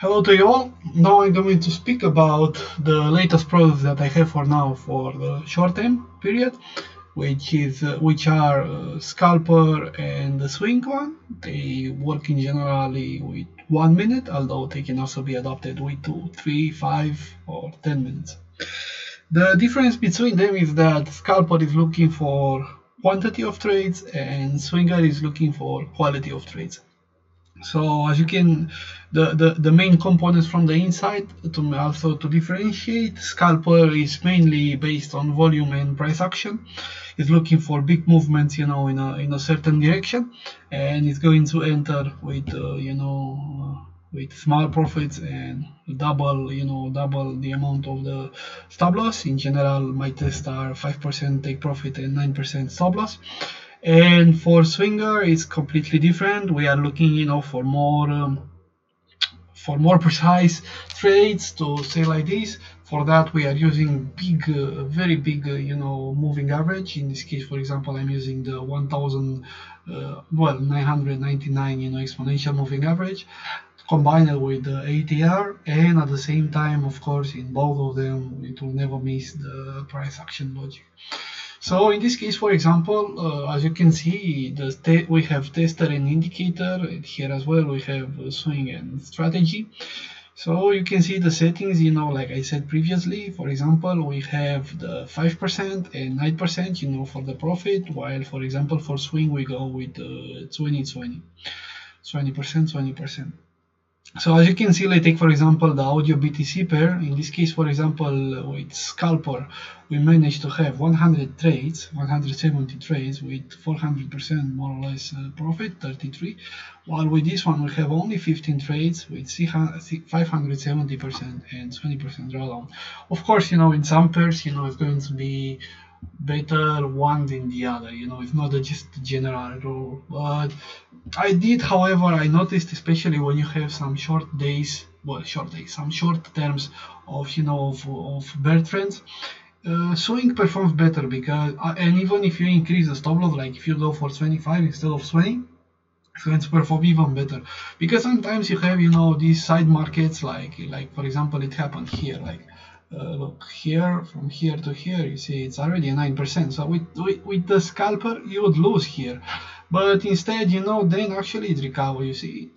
Hello to you all. Now I'm going to speak about the latest products that I have for now for the short term period, which are scalper and the swing one. They work in generally with 1 minute, although they can also be adopted with 2, 3, 5 or 10 minutes. The difference between them is that scalper is looking for quantity of trades and swinger is looking for quality of trades. So as you can, the main components from the inside to differentiate, scalper is mainly based on volume and price action. It's looking for big movements, in a certain direction, and it's going to enter with with small profits and double the amount of the stop loss. In general, my tests are 5% take profit and 9% stop loss. And for swinger, it's completely different. We are looking, for more precise trades to say like this. For that, we are using very big, moving average. In this case, for example, I'm using the 999, exponential moving average, combined with the ATR, and at the same time, of course, in both of them, it will never miss the price action logic. So in this case, for example, as you can see, we have tester and indicator. Here as well, we have swing and strategy. So you can see the settings, like I said previously. For example, we have the 5% and 9%, for the profit, while, for example, for swing, we go with 20%. So as you can see, let's take for example the audio BTC pair. In this case, for example, with scalper, we managed to have 170 trades with 400% more or less profit, 33. While with this one, we have only 15 trades with 570% and 20% drawdown. Of course, in some pairs, it's going to be better one than the other. It's not just a general rule. But however, I noticed, especially when you have some short terms of bear trends, swing performs better because, and even if you increase the stop loss, like if you go for 25 instead of 20, it's going to perform even better, because sometimes you have these side markets, like for example, it happened here, like look here, from here to here, you see it's already a 9%. So with the scalper, you would lose here, but instead, then actually it recover. You see,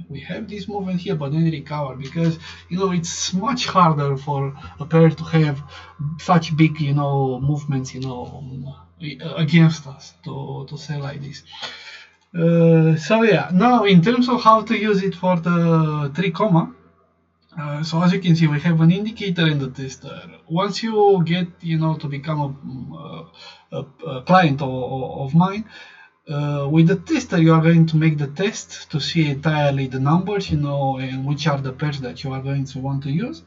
we have this movement here, but then it recover, because it's much harder for a pair to have such big movements against us, to say like this. So yeah, now in terms of how to use it for the 3 so as you can see, we have an indicator and the tester. Once you get to become a client of mine, with the tester, you are going to make the test to see entirely the numbers, and which are the pairs that you are going to want to use.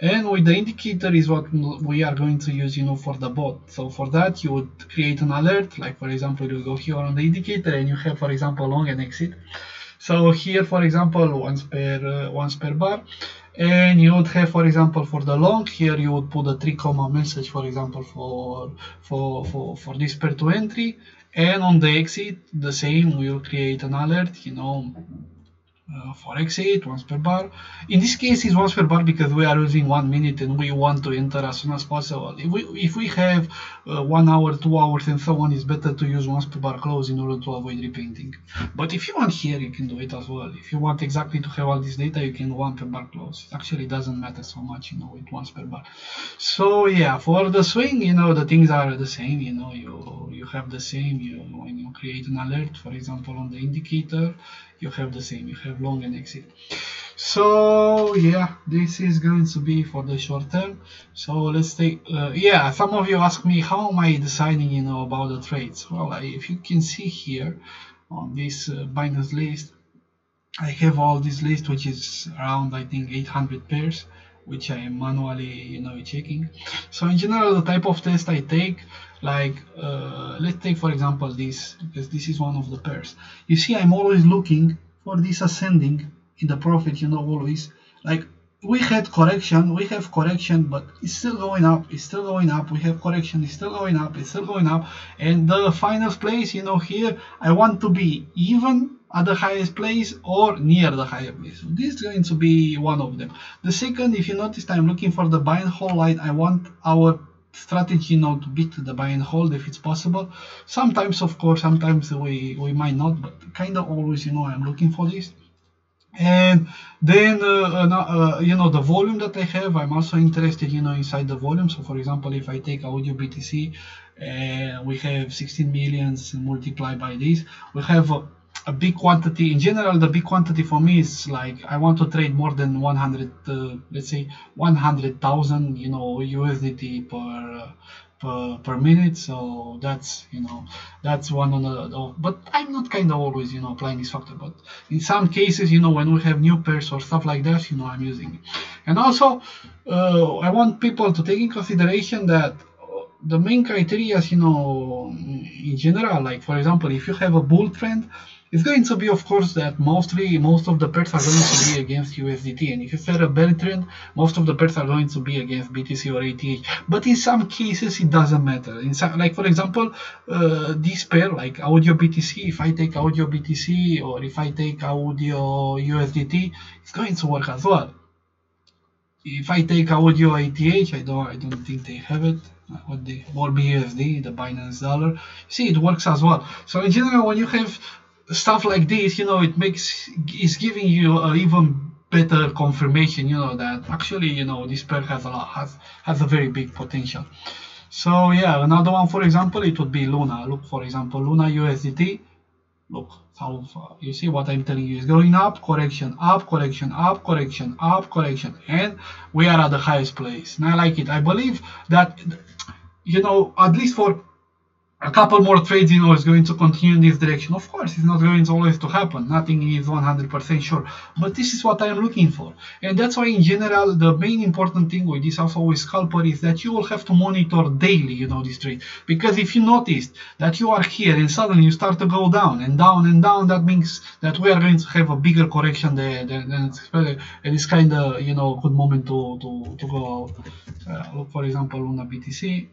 And with the indicator is what we are going to use, for the bot. So for that, you would create an alert, like for example, you go here on the indicator and you have, for example, long and exit. So here, for example, once per bar, and you would have, for example, for the long, here you would put a 3 message, for example, for this pair to entry, and on the exit, the same, we will create an alert, for exit, once per bar. In this case, it's once per bar because we are using 1 minute and we want to enter as soon as possible. If we have 1 hour, 2 hours, and so on, it's better to use once per bar close in order to avoid repainting. But if you want here, you can do it as well. If you want exactly to have all this data, you can 1 per bar close. It actually doesn't matter so much, with once per bar. So yeah, for the swing, the things are the same. You have the same. When you create an alert, for example, on the indicator, you have the same. You have long and exit. So yeah, this is going to be for the short term. So let's take some of you ask me, how am I deciding about the trades? Well, if you can see here on this Binance list, I have all this list, which is around, I think, 800 pairs, which I am manually checking. So in general, the type of test I take, like let's take for example this, because this is one of the pairs. You see, I'm always looking for this ascending in the profit, always, like we have correction, but it's still going up, we have correction, it's still going up, and the final place, here I want to be even at the highest place or near the highest place. So this is going to be one of them. The second, if you notice, I'm looking for the buy and hold line. I want our strategy now to beat the buy and hold if it's possible. Sometimes, of course, sometimes we might not, but kind of always, I'm looking for this. And then the volume that I have, I'm also interested inside the volume. So for example, if I take audio BTC and we have 16 millions multiplied by this, we have a big quantity. In general, the big quantity for me is like I want to trade more than 100 let's say 100,000 USDT per minute. So that's that's one on the, but I'm not kind of always applying this factor, but in some cases when we have new pairs or stuff like that I'm using it. And also I want people to take in consideration that the main criteria in general, like for example, if you have a bull trend, it's going to be, of course, that most of the pairs are going to be against USDT, and if you set a bear trend, most of the pairs are going to be against BTC or ATH. But in some cases, it doesn't matter. In some, like for example, this pair, like audio BTC, if I take audio BTC or if I take audio USDT, it's going to work as well. If I take audio ATH, I don't think they have it. What the or BUSD, the Binance dollar. See, it works as well. So in general, when you have stuff like this, it's giving you an even better confirmation, that actually, this pair has a very big potential. So yeah, another one, for example, it would be Luna. Look, for example, Luna USDT. Look how far, you see what I'm telling you is going up, correction, up, correction, up, correction, up, correction, and we are at the highest place. And I like it. I believe that at least for a couple more trades, is going to continue in this direction. Of course, it's not going to always to happen. Nothing is 100% sure. But this is what I am looking for. And that's why, in general, the main important thing with this, also with scalper, is that you will have to monitor daily, this trade. Because if you notice that you are here and suddenly you start to go down and down and down, that means that we are going to have a bigger correction than expected. And it's kind of, good moment to go out. Look, for example, Luna BTC.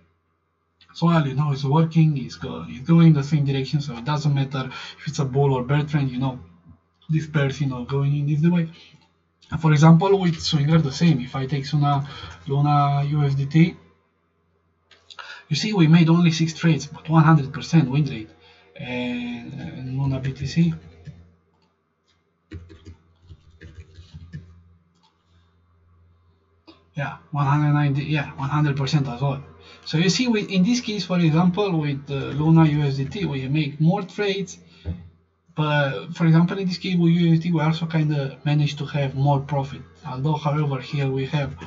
So well, it's working, it's going in the same direction, so it doesn't matter if it's a bull or bear trend, this pair's going in this way. And for example, with Swinger the same. If I take Luna USDT, you see we made only 6 trades, but 100% win rate. And Luna BTC, yeah, 190, yeah, 100% as well. So you see, in this case, for example, with Luna USDT, we make more trades, but for example, in this case with USDT, we also kind of managed to have more profit. Although, however, here we have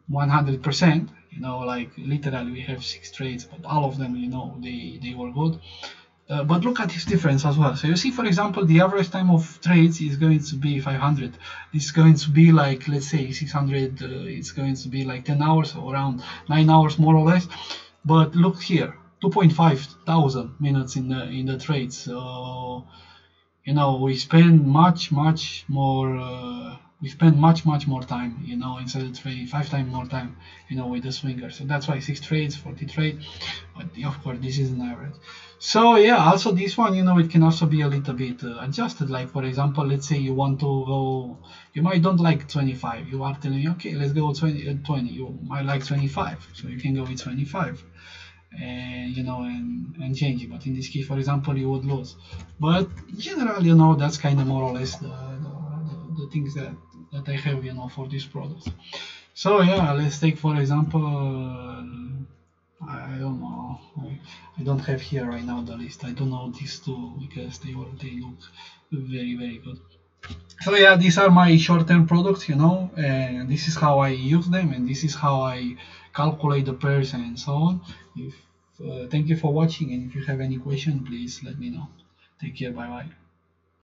100%, like literally we have 6 trades, but all of them, they were good. But look at this difference as well. So you see, for example, the average time of trades is going to be 500. This is going to be like, let's say 600. It's going to be like 10 hours, or around 9 hours more or less. But look here, 2,500 minutes in the trades. So we spend much more. We spend much more time, instead of trading 5 times more time, with the swinger. So that's why 6 trades, 40 trades. But of course, this is an average. So yeah, also this one, it can also be a little bit adjusted. Like for example, let's say you want to go, you might don't like 25. You are telling me, okay, let's go 20. You might like 25, so you can go with 25. And and change it. But in this case, for example, you would lose. But in general, that's kind of more or less the things that I have, for this product. So yeah, let's take for example, I don't know, I don't have here right now the list. I don't know these two because they look very good. So yeah, these are my short-term products, and this is how I use them, and this is how I calculate the pairs and so on. Thank you for watching, and if you have any question, please let me know. Take care, bye bye.